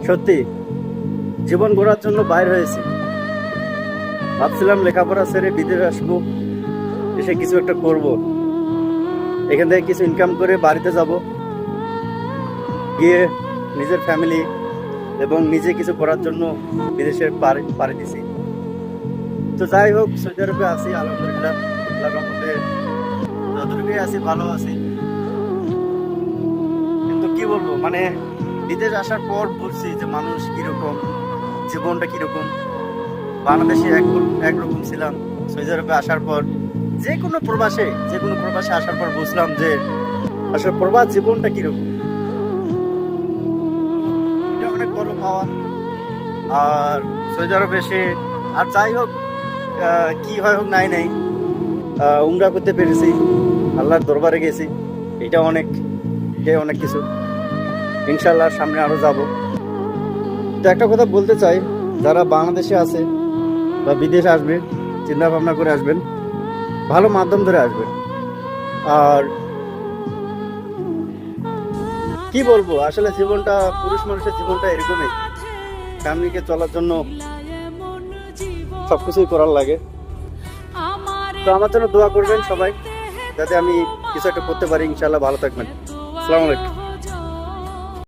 সত্যি জীবন গড়ার জন্য বাইর হয়েছি। ভাবছিলাম লেখাপড়া ছেড়ে বিদেশে আসবো, এসে কিছু একটা করব, এখান থেকে কিছু ইনকাম করে বাড়িতে যাব, গিয়ে নিজের ফ্যামিলি এবং নিজে কিছু করার জন্য বিদেশের পাড়ি দিছি। তো যাই হোক, সৌদি আরবে আছি আলহামদুলিল্লাহ, আল্লাহর রহমতে যতটুকুই আছি ভালো আছি। কিন্তু কি বলবো, মানে বিদেশ আসার পর বুঝছি যে মানুষ কিরকম, জীবনটা কিরকম। বাংলাদেশে একরকম ছিলাম, সৌদি আরবে আসার পর যে কোনো প্রবাসে আসার পর বুঝলাম যে আসলে প্রবাস জীবনটা কিরকম। এটা অনেক বড় পাওয়া। আর সৌদি আরবে এসে আর যাই হোক, কি হয় হোক নাই উমরা করতে পেরেছি, আল্লাহর দরবারে গেছি, এটা অনেক কিছু। ইনশাল্লাহ সামনে আরো যাব। তো একটা কথা বলতে চাই, যারা বাংলাদেশে আছে বা বিদেশে আসবে, চিন্তা ভাবনা করে আসবেন, ভালো মাধ্যম ধরে আসবেন। আর কি বলবো, আসলে জীবনটা, পুরুষ মানুষের জীবনটা এরকমই, ফ্যামিলিকে চলার জন্য সবকিছুই করার লাগে। তো আমার জন্য দোয়া করবেন সবাই, যাতে আমি কিছু একটা করতে পারি। ইনশাল্লাহ ভালো থাকবেন। আসসালামু আলাইকুম।